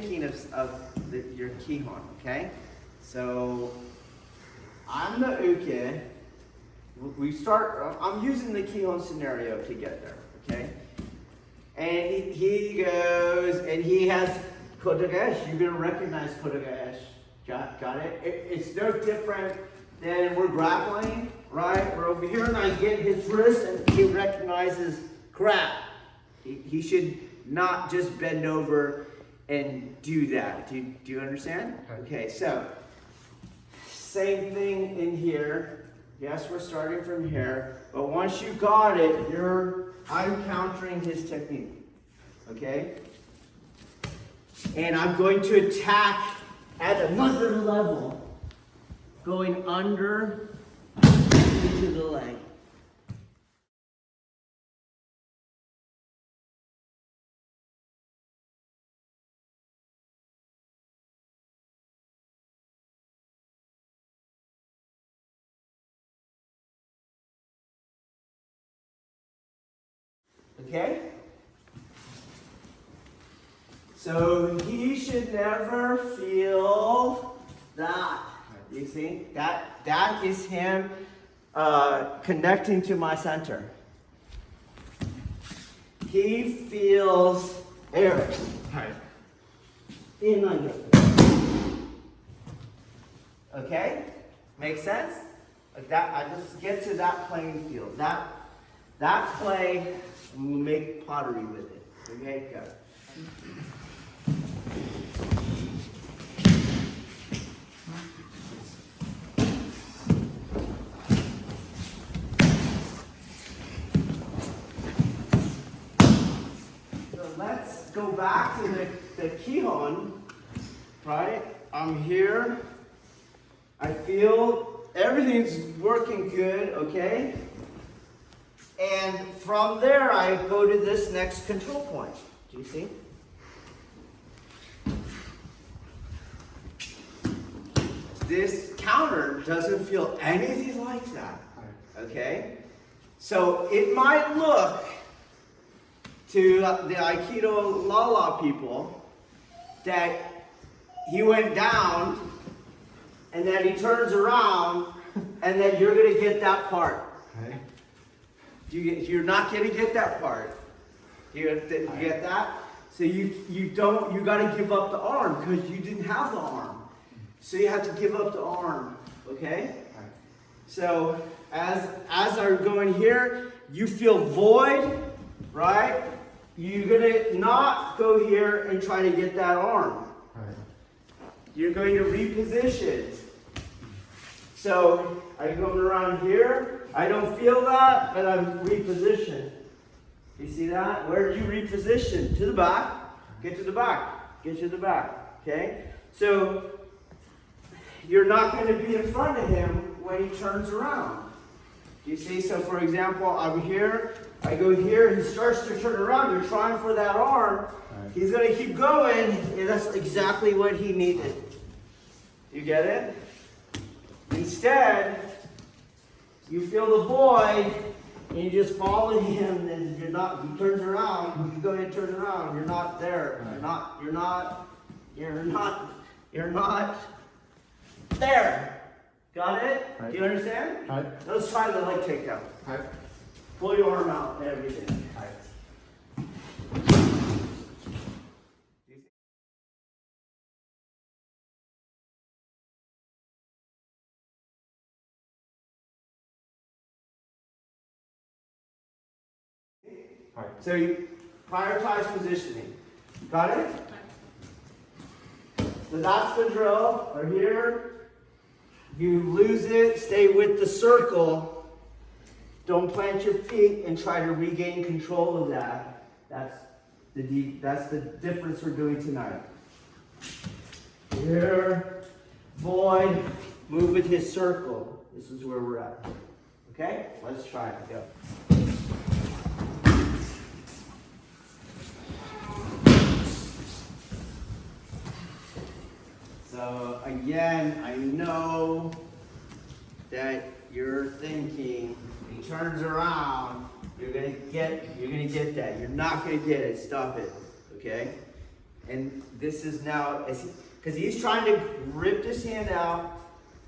thinking of your Kihon, okay? So I'm the uke. We start, I'm using the Kihon scenario to get there, okay? And he goes, and he has Kotegaeshi. You're gonna recognize Kotegaeshi. Got it? It's no different than we're grappling, right? We're over here and I get his wrist and he recognizes crap. He should not just bend over and do that. Do you understand? Okay, so same thing in here. Yes, we're starting from here, but once you got it, I'm countering his technique. Okay? And I'm going to attack at another level, going under into the leg. Okay? So he should never feel that. You see? That is him connecting to my center. He feels air. In under. Okay? Make sense? Like that, I just get to that playing field. That play, we'll make pottery with it. Okay, go. So let's go back to the Kihon, right? I'm here. I feel everything's working good, okay? And from there, I go to this next control point. Do you see? This counter doesn't feel anything like that. Okay? So it might look to the Aikido Lala people that he went down and then he turns around and then you're going to get that part. Okay. You're not going to get that part. You get that? So you got to give up the arm because you didn't have the arm. So you have to give up the arm, okay? So as I'm going here, you feel void, right? You're going to not go here and try to get that arm. You're going to reposition. So I'm going around here. I don't feel that, but I'm repositioned. You see that? Where do you reposition? To the back. Get to the back. Get to the back. Okay? So you're not going to be in front of him when he turns around. You see? So for example, I'm here. I go here. He starts to turn around. You're trying for that arm. He's going to keep going. And that's exactly what he needed. You get it? Instead, you feel the void, and you just follow him, and he turns around, you go ahead and turn around, you're not there. You're not there. Got it? Right. Do you understand? Right. Let's try the leg takedown. Right. Pull your arm out and everything. Right. Right. So you prioritize positioning. Got it? So that's the drill. Right here. You lose it, stay with the circle. Don't plant your feet and try to regain control of that. That's the difference we're doing tonight. Here, void, move with his circle. This is where we're at. Okay? Let's try it. Go. So again, I know that you're thinking, he turns around, you're gonna get that. You're not gonna get it. Stop it. Okay? And this is now, because he's trying to rip this hand out,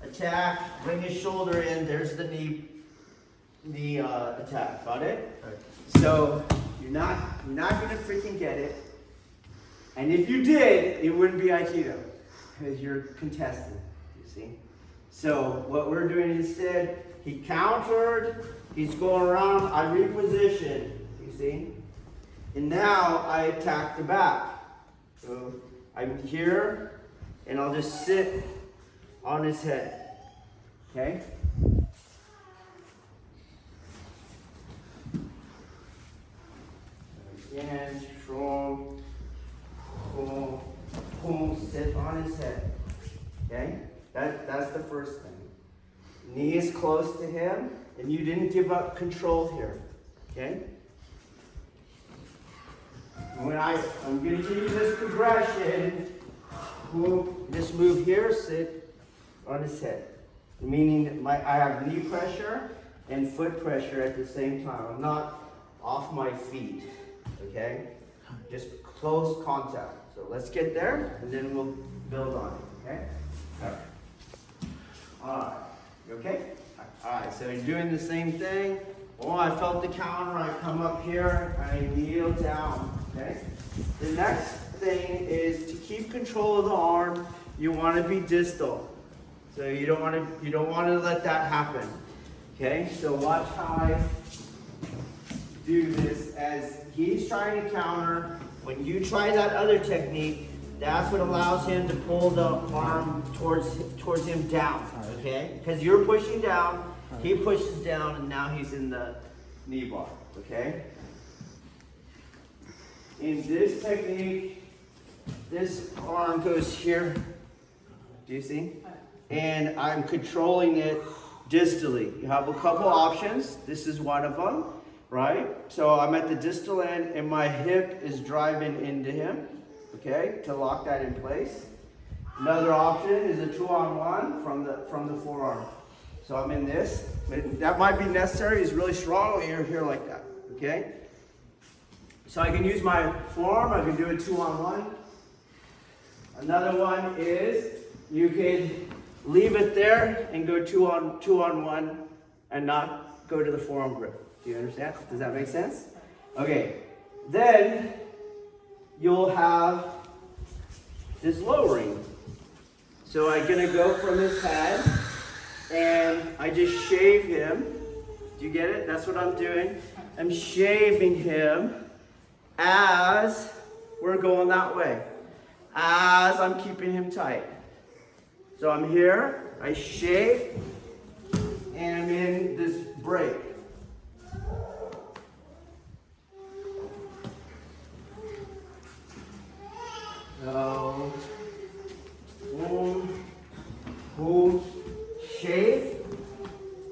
attack, bring his shoulder in. There's the knee attack. Got it? Right. So you're not gonna freaking get it. And if you did, it wouldn't be Aikido, because you're contested. You see? So what we're doing instead, he countered. He's going around. I reposition. You see? And now I attack the back. So I'm here, and I'll just sit on his head. Okay? Again, strong, boom, boom, sit on his head. Okay? That's the first thing. Knee is close to him, and you didn't give up control here. Okay? When I'm going to give you this progression, boom, just move here, sit on his head. Meaning that I have knee pressure and foot pressure at the same time. I'm not off my feet, okay? Just close contact. So let's get there, and then we'll build on it, okay? All right. You okay? All right, so you're doing the same thing. Oh, I felt the counter. I come up here, I kneel down. Okay. The next thing is to keep control of the arm. You want to be distal, so you don't want to let that happen. Okay. So watch how I do this as he's trying to counter. When you try that other technique, that's what allows him to pull the arm towards him down. Okay. Because you're pushing down. He pushes down, and now he's in the knee bar, okay? In this technique, this arm goes here. Do you see? And I'm controlling it distally. You have a couple options. This is one of them, right? So I'm at the distal end, and my hip is driving into him, okay, to lock that in place. Another option is a 2-on-1 from the forearm. So I'm in this. That might be necessary. He's really strong when you're here like that. Okay? So I can use my forearm. I can do a 2-on-1. Another one is you can leave it there and go 2-on-1 and not go to the forearm grip. Do you understand? Does that make sense? Okay. Then you'll have this lowering. So I'm gonna go from his head. And I just shave him. Do you get it? That's what I'm doing. I'm shaving him as we're going that way. As I'm keeping him tight. So I'm here, I shave, and I'm in this break. So, boom, boom. Shave,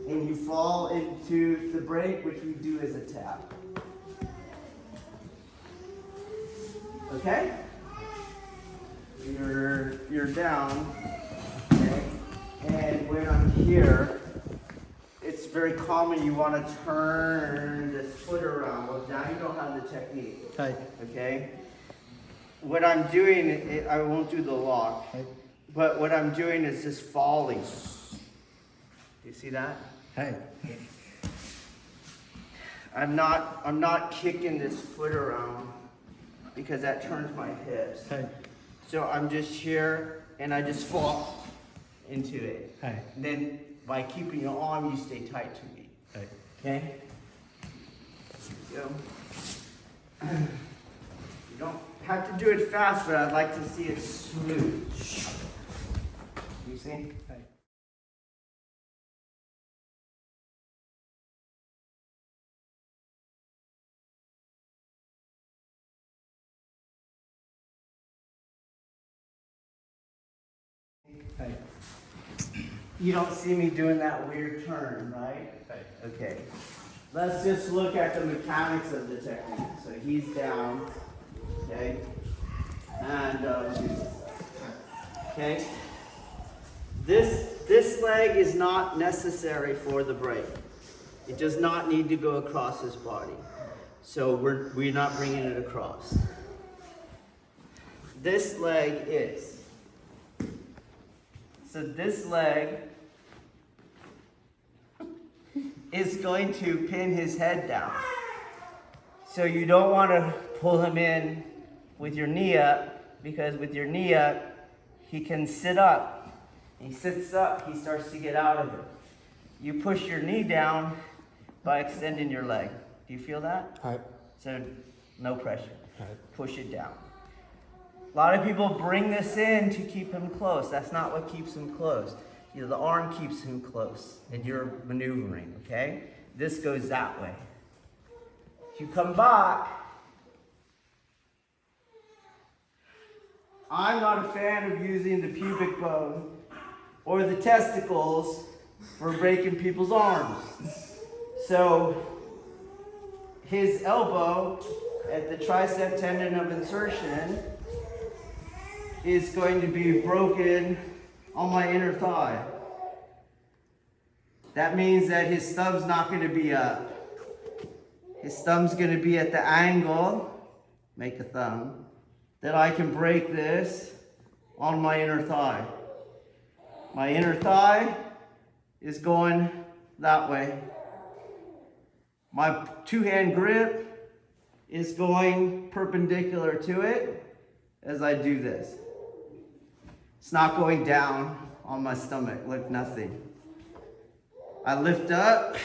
and you fall into the break, which we do as a tap. Okay? You're down, okay? And when I'm here, it's very common you want to turn this foot around. Well, now you don't have the technique. Right. Okay? What I'm doing, I won't do the lock, Right. but what I'm doing is just falling. You see that? Hey. I'm not kicking this foot around because that turns my hips. Hey. So I'm just here and I just fall into it. Hey. And then by keeping your arm, you stay tight to me. Hey. Okay? So you don't have to do it fast, but I'd like to see it smooth. You see? Hey. Hey. You don't see me doing that weird turn, right? Hey. Okay. Let's just look at the mechanics of the technique. So he's down, okay? And okay? This leg is not necessary for the break. It does not need to go across his body. So we're not bringing it across. this leg is. So this leg is going to pin his head down. So you don't want to pull him in with your knee up, because with your knee up, he can sit up. He sits up, he starts to get out of it. You push your knee down by extending your leg. Do you feel that? Hi. So no pressure. Hi. Push it down. A lot of people bring this in to keep him close. That's not what keeps him close. You know, the arm keeps him close and you're maneuvering, okay? This goes that way. If you come back, I'm not a fan of using the pubic bone or the testicles for breaking people's arms. So his elbow at the tricep tendon of insertion is going to be broken on my inner thigh. That means that his thumb's not going to be up. His thumb's going to be at the angle, make a thumb, that I can break this on my inner thigh. My inner thigh is going that way. My two-hand grip is going perpendicular to it as I do this. It's not going down on my stomach, like nothing. I lift up,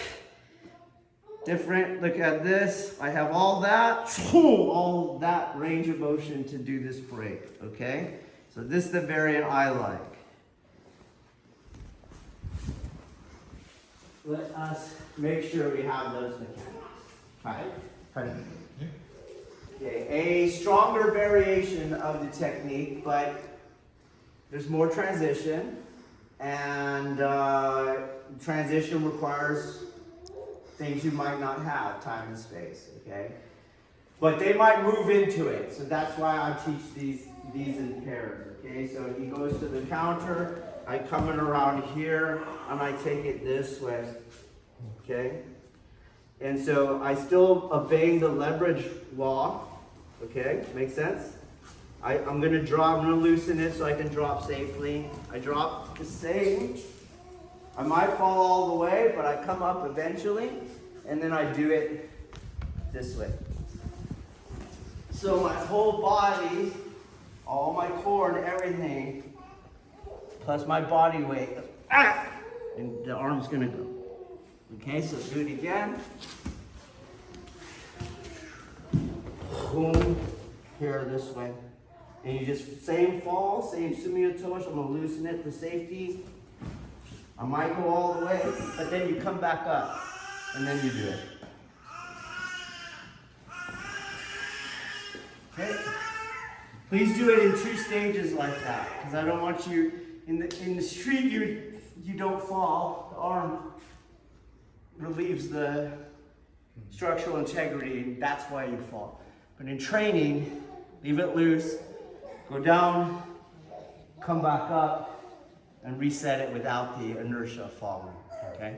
different, look at this. I have all that range of motion to do this break, okay? So this is the variant I like. Let us make sure we have those mechanics. Right. Okay, a stronger variation of the technique, but there's more transition, and transition requires things you might not have, time and space, okay? But they might move into it, so that's why I teach these in pairs, okay? So he goes to the counter, I come in around here, and I take it this way, okay? And so I still obeying the leverage law, okay? Make sense? I'm gonna loosen it so I can drop safely. I drop the same. I might fall all the way, but I come up eventually, and then I do it this way. So my whole body, all my core and everything, plus my body weight, and the arm's gonna go. Okay, so do it again. Boom, here this way. And you just, same fall, same sumiyotoshi, I'm gonna loosen it for safety. I might go all the way, but then you come back up, and then you do it. Okay? Please do it in 2 stages like that, because I don't want you, in the street, you don't fall. The arm relieves the structural integrity, and that's why you fall. But in training, leave it loose, go down, come back up, and reset it without the inertia of falling, okay?